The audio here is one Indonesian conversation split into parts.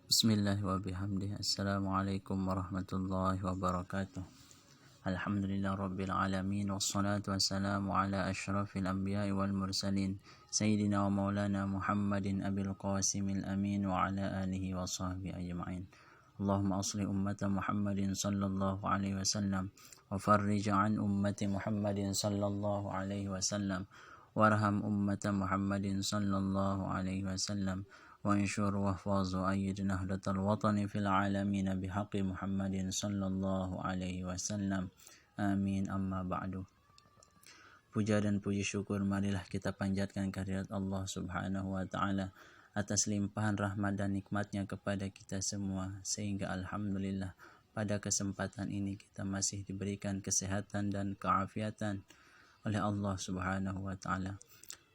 Bismillah wa bihamdih. Assalamualaikum warahmatullahi wabarakatuh. Alhamdulillah rabbil alamin. Wassalatu wassalamu ala ashrafil anbiya'i wal mursalin. Sayyidina wa maulana Muhammadin abil qasimil amin wa ala alihi wa sahbihi ajma'in. Allahumma asli ummata Muhammadin sallallahu alaihi wasallam. Wa farrij an ummati Muhammadin sallallahu alaihi wasallam. Warham ummata Muhammadin sallallahu alaihi wasallam. وانشر واحفظ وأيد نهضة الوطن في العالمين بحق محمد صلى الله عليه wasallam. Amin. Amma ba'du. Puja dan puji syukur marilah kita panjatkan kehadirat Allah subhanahu wa ta'ala atas limpahan rahmat dan nikmatnya kepada kita semua, sehingga alhamdulillah pada kesempatan ini kita masih diberikan kesehatan dan keafiatan oleh Allah subhanahu wa ta'ala.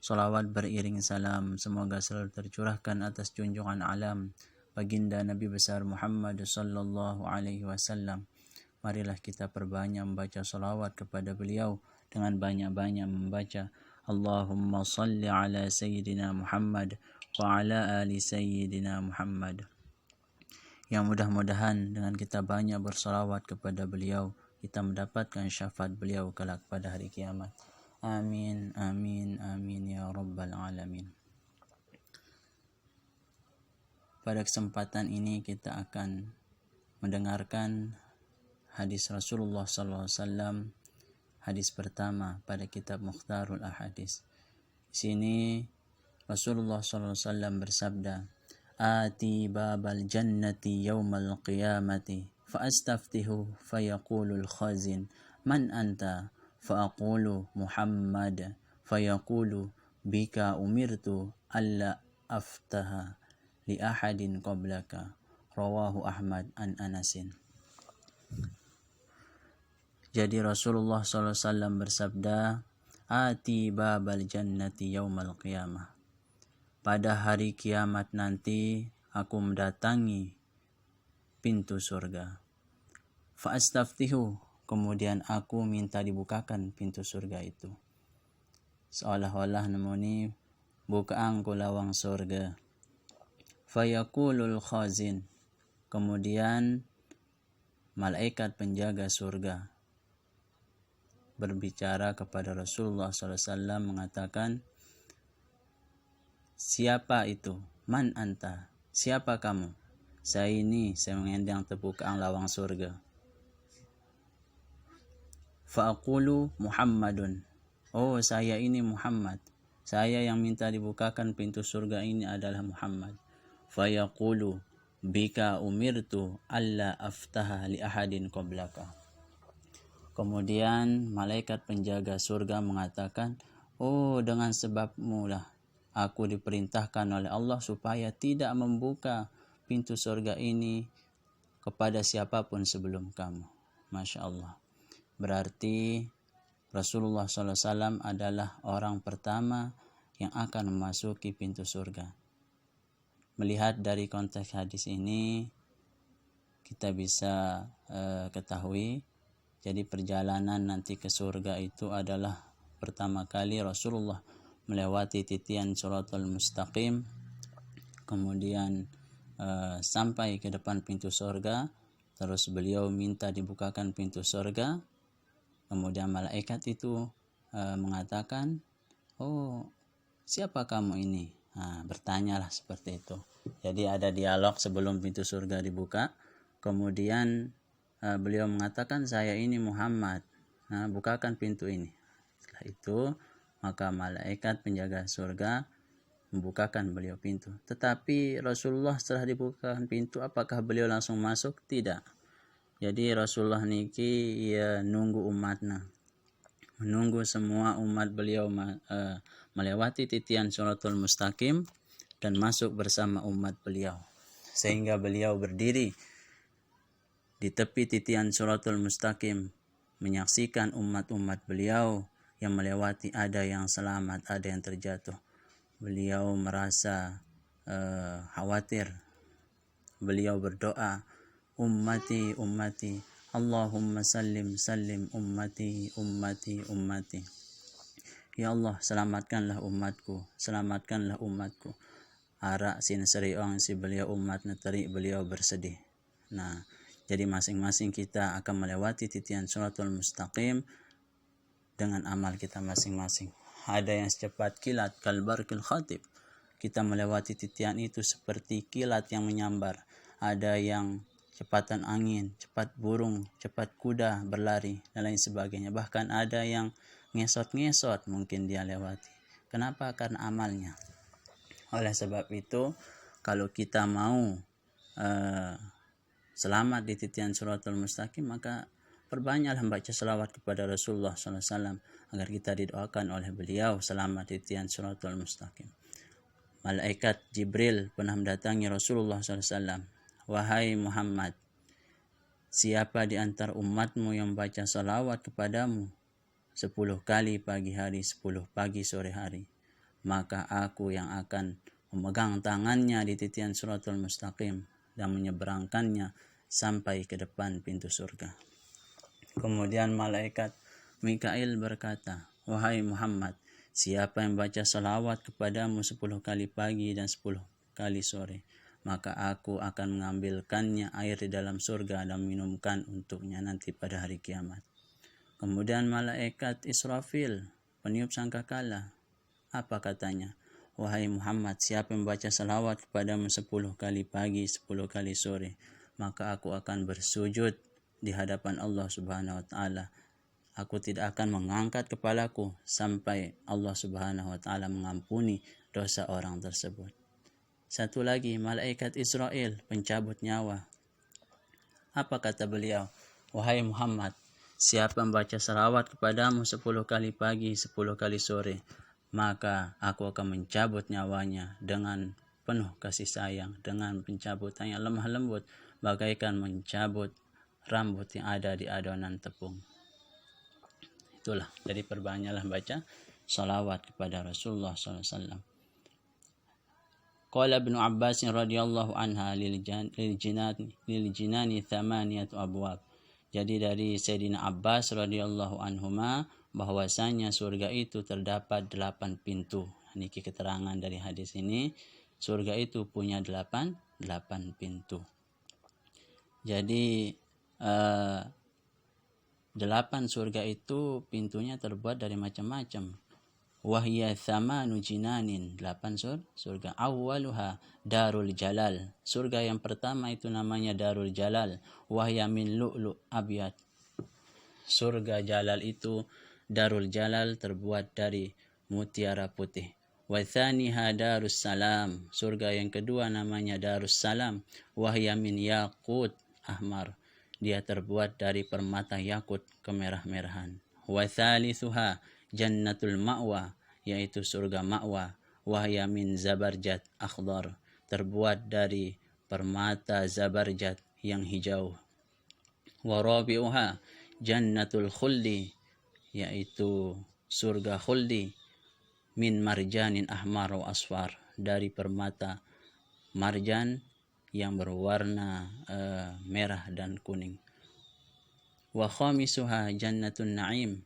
Salawat beriring salam semoga selalu tercurahkan atas junjungan alam baginda Nabi besar Muhammad sallallahu alaihi wasallam. Marilah kita perbanyak membaca salawat kepada beliau dengan banyak-banyak membaca Allahumma salli ala sayyidina Muhammad wa ala ali sayyidina Muhammad. Yang mudah-mudahan dengan kita banyak bersalawat kepada beliau, kita mendapatkan syafaat beliau kelak pada hari kiamat. Amin, amin, amin ya rabbal alamin. Pada kesempatan ini kita akan mendengarkan hadis Rasulullah SAW, hadis pertama pada kitab Mukhtarul Ahadis. Di sini Rasulullah SAW bersabda, Ati babal jannati yawmal qiyamati fa'astaftihu fayaqulul khazin man anta fa'aqulu Muhammad fayaqulu bika umirtu alla aftaha li ahadin qablaka. Rawahu Ahmad an Anasin. Jadi Rasulullah SAW bersabda, Ati babal jannati yaumal qiyamah. Pada hari kiamat nanti aku mendatangi pintu surga. Fa'astaftihu, kemudian aku minta dibukakan pintu surga itu. Seolah-olah nemoni bukaan ku lawang surga. Fayaqulul khazin, kemudian malaikat penjaga surga berbicara kepada Rasulullah SAW mengatakan, siapa itu? Man anta? Siapa kamu? Saya mengendang tepukan lawang surga. Fa'aqulu Muhammadun. Oh, saya ini Muhammad. Saya yang minta dibukakan pintu surga ini adalah Muhammad. Fayaqulu bika umirtu alla aftaha li ahadin qablaka. Kemudian malaikat penjaga surga mengatakan, oh, dengan sebabmu lah aku diperintahkan oleh Allah supaya tidak membuka pintu surga ini kepada siapapun sebelum kamu. Masya Allah. Berarti Rasulullah SAW adalah orang pertama yang akan memasuki pintu surga. Melihat dari konteks hadis ini, kita bisa ketahui, jadi perjalanan nanti ke surga itu adalah pertama kali Rasulullah melewati titian Shiratal Mustaqim, kemudian sampai ke depan pintu surga, terus beliau minta dibukakan pintu surga. Kemudian malaikat itu mengatakan, oh, siapa kamu ini? Bertanyalah seperti itu. Jadi ada dialog sebelum pintu surga dibuka. Kemudian beliau mengatakan, saya ini Muhammad. Bukakan pintu ini. Setelah itu, maka malaikat penjaga surga membukakan beliau pintu. Tetapi Rasulullah setelah dibukakan pintu, apakah beliau langsung masuk? Tidak. Jadi Rasulullah niki ia nunggu umatnya, menunggu semua umat beliau melewati titian Shiratal Mustaqim dan masuk bersama umat beliau, sehingga beliau berdiri di tepi titian Shiratal Mustaqim menyaksikan umat-umat beliau yang melewati, ada yang selamat, ada yang terjatuh. Beliau merasa khawatir. Beliau berdoa, ummati ummati Allahumma sallim sallim ummati ummati ummati. Ya Allah, selamatkanlah umatku, selamatkanlah umatku. ara sin seriong si beliau umat nateri beliau bersedih. Nah, jadi masing-masing kita akan melewati titian suratul mustaqim dengan amal kita masing-masing. Ada yang secepat kilat kalbarkil khatib, kita melewati titian itu seperti kilat yang menyambar. Ada yang cepatan angin, cepat burung, cepat kuda berlari, dan lain sebagainya. Bahkan ada yang ngesot-ngesot mungkin dia lewati. Kenapa? Karena amalnya. Oleh sebab itu, kalau kita mau selamat di titian suratul mustaqim, maka perbanyaklah membaca selawat kepada Rasulullah SAW agar kita didoakan oleh beliau selamat di titian suratul mustaqim. Malaikat Jibril pernah mendatangi Rasulullah SAW. Wahai Muhammad, siapa di antara umatmu yang baca salawat kepadamu 10 kali pagi hari, 10 pagi sore hari, maka aku yang akan memegang tangannya di titian suratul mustaqim dan menyeberangkannya sampai ke depan pintu surga. Kemudian malaikat Mikail berkata, wahai Muhammad, siapa yang baca salawat kepadamu 10 kali pagi dan 10 kali sore, maka aku akan mengambilkannya air di dalam surga dan minumkan untuknya nanti pada hari kiamat. Kemudian malaikat Israfil, peniup sangkakala, apa katanya? Wahai Muhammad, siapa yang membaca salawat kepadamu 10 kali pagi, 10 kali sore, maka aku akan bersujud di hadapan Allah Subhanahu wa taala. Aku tidak akan mengangkat kepalaku sampai Allah Subhanahu wa taala mengampuni dosa orang tersebut. Satu lagi, malaikat Israel, pencabut nyawa. Apa kata beliau? Wahai Muhammad, siapa membaca salawat kepadamu 10 kali pagi, 10 kali sore, maka aku akan mencabut nyawanya dengan penuh kasih sayang, dengan pencabutan yang lemah lembut, bagaikan mencabut rambut yang ada di adonan tepung. Itulah, jadi perbanyaklah baca salawat kepada Rasulullah SAW. Qala Ibnu Abbas radhiyallahu anha lil jinani thamaniyatu abwab. Jadi dari Sayyidina Abbas radhiyallahu anhuma bahwasanya surga itu terdapat 8 pintu. Ini keterangan dari hadis ini, surga itu punya 8 pintu. Jadi 8 surga itu pintunya terbuat dari macam-macam. Wahya thamanu jinanin, 8 surga. Awwaluha Darul Jalal. Surga yang pertama itu namanya Darul Jalal. Wahya min lu'lu' abyad. Surga Jalal itu, Darul Jalal terbuat dari mutiara putih. Wa thaniha Darus Salam. Surga yang kedua namanya Darus Salam. Wahya min yaqut ahmar. Dia terbuat dari permata yakut kemerah-merahan. Wa thalithuha Jannatul Ma'wa, yaitu surga Ma'wa. Wahya min zabarjat akhdar, terbuat dari permata zabarjat yang hijau. Wa rabi'uha Jannatul Khuldi, yaitu surga khuldi, min marjanin ahmar wa asfar, dari permata marjan yang berwarna merah dan kuning. Wa khamisuha Jannatun Na'im,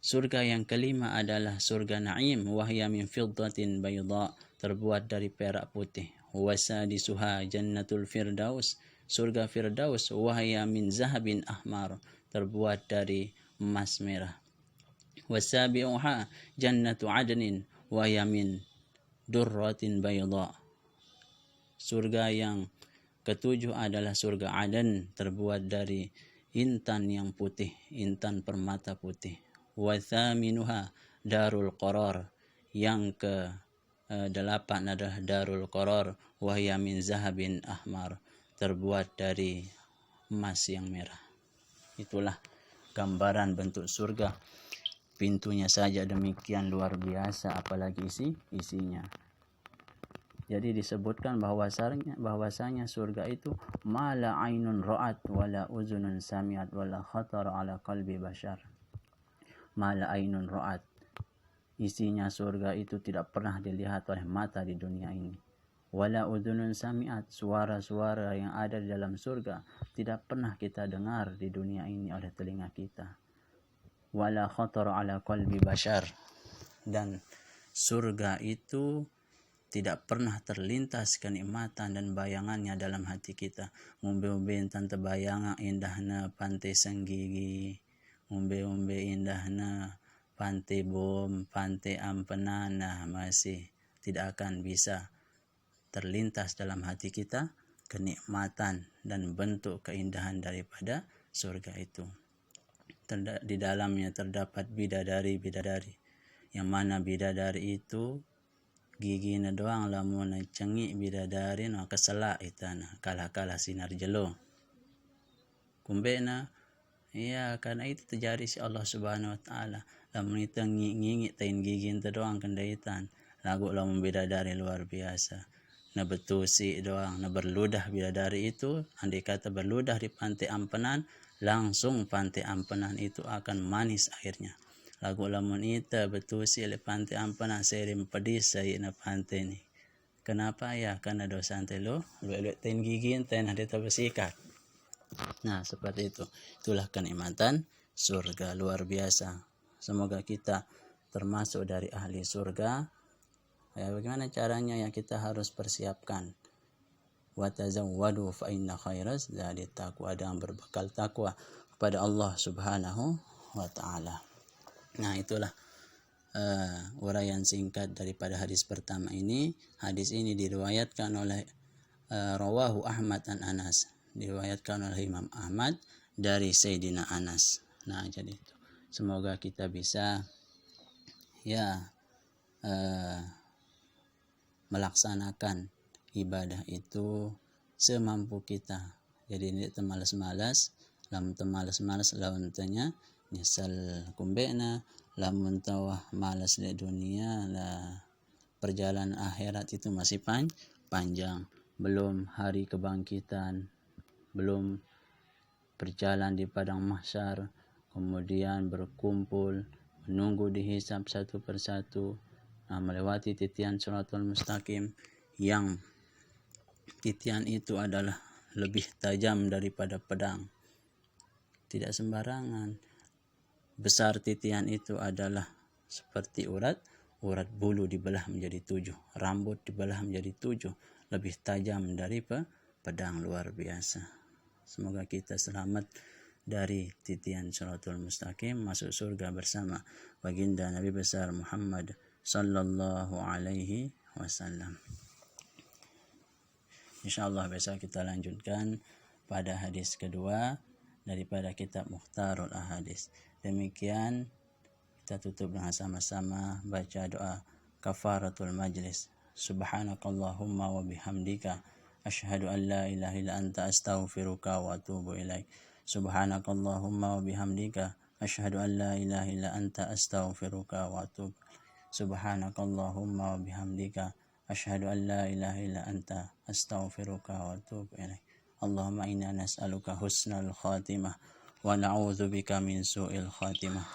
surga yang kelima adalah surga Naim. Wahya min fiddatin bayda, terbuat dari perak putih. Wa sadisuha Jannatul Firdaus, surga Firdaus. Wahya min zahabin ahmar, terbuat dari emas merah. Wa sabi'uha Jannatu Adnin, wahya min durratin bayda. Surga yang ketujuh adalah surga Aden, terbuat dari intan yang putih, intan permata putih. Wa thaminuha Darul Qarar, yang ke-8 adalah Darul Qarar. Wahya min zahabin ahmar, terbuat dari emas yang merah. Itulah gambaran bentuk surga. Pintunya saja demikian luar biasa, apalagi isinya. Jadi disebutkan bahwasanya surga itu mala ainun ra'at wala uzunun sami'at wala khatar ala qalbi bashar. Mala ainun ra'at, isinya surga itu tidak pernah dilihat oleh mata di dunia ini. Wala udhunun sami'at, suara-suara yang ada di dalam surga tidak pernah kita dengar di dunia ini oleh telinga kita. Wala khatar ala qalbi bashar, dan surga itu tidak pernah terlintas kenikmatan dan bayangannya dalam hati kita. Umbe-umbe tante bayanga indahna pantai Senggigi, umbe-umbe indahna pantai Bom, pantai Ampenana, masih tidak akan bisa terlintas dalam hati kita kenikmatan dan bentuk keindahan daripada surga itu. Di dalamnya terdapat bidadari-bidadari, yang mana bidadari itu gigina doang lamun cengik bidadari no kesela itana kalah-kalah sinar jelo kumbena. Iya, karena itu terjadi si Allah Subhanahu wa taala lamun itu ngingit tain gigin doang kendaitan lagu lamun bidadari luar biasa. Na betusi doang, na berludah bidadari itu, andai kata berludah di pantai Ampenan, langsung pantai Ampenan itu akan manis airnya. Lagu lamun ita betusi oleh pantai Ampenan serim pedis saya na pantai ni. Kenapa ya? Karena dosa antelo luek-luek tain gigin tain ada bersihkat. Nah, seperti itu. Itulah kenikmatan surga luar biasa. Semoga kita termasuk dari ahli surga. Ya, bagaimana caranya? Ya, kita harus persiapkan. Wa tazawwadu fa inna khairaz zadi taqwa, dengan berbekal takwa kepada Allah Subhanahu wa taala. Nah, itulah uraian singkat daripada hadis pertama ini. Hadis ini diriwayatkan oleh rawahu Ahmad an Anas, diriwayatkan oleh Imam Ahmad dari Sayyidina Anas. Nah, jadi itu. Semoga kita bisa melaksanakan ibadah itu semampu kita. Jadi ini temalas-malas, lamun temalas-malas lawan tanya nyesal kumbena, lamun tawah malas di dunia lah, perjalanan akhirat itu masih panjang. Belum hari kebangkitan, belum berjalan di padang mahsyar, kemudian berkumpul menunggu dihisab satu persatu, melewati titian Shiratal Mustaqim, yang titian itu adalah lebih tajam daripada pedang. Tidak sembarangan. Besar titian itu adalah seperti urat bulu dibelah menjadi 7, rambut dibelah menjadi 7, lebih tajam dari pedang, luar biasa. Semoga kita selamat dari titian Shiratal Mustaqim, masuk surga bersama baginda Nabi besar Muhammad sallallahu alaihi wasallam. Insyaallah besok kita lanjutkan pada hadis kedua daripada kitab Mukhtarul Ahadits. Demikian kita tutup dengan sama-sama baca doa kafaratul majlis. Subhanakallahumma wa bihamdika asyhadu an la ilaha illa anta astaghfiruka wa atubu ilaik. Subhanakallahumma wa bihamdika asyhadu an la ilaha illa anta astaghfiruka wa atubu. Subhanakallahumma wa bihamdika asyhadu an la ilaha illa anta astaghfiruka wa atubu ilaik. Allahumma inna nas'aluka husnal khatimah wa na'udzubika min su'il khatimah.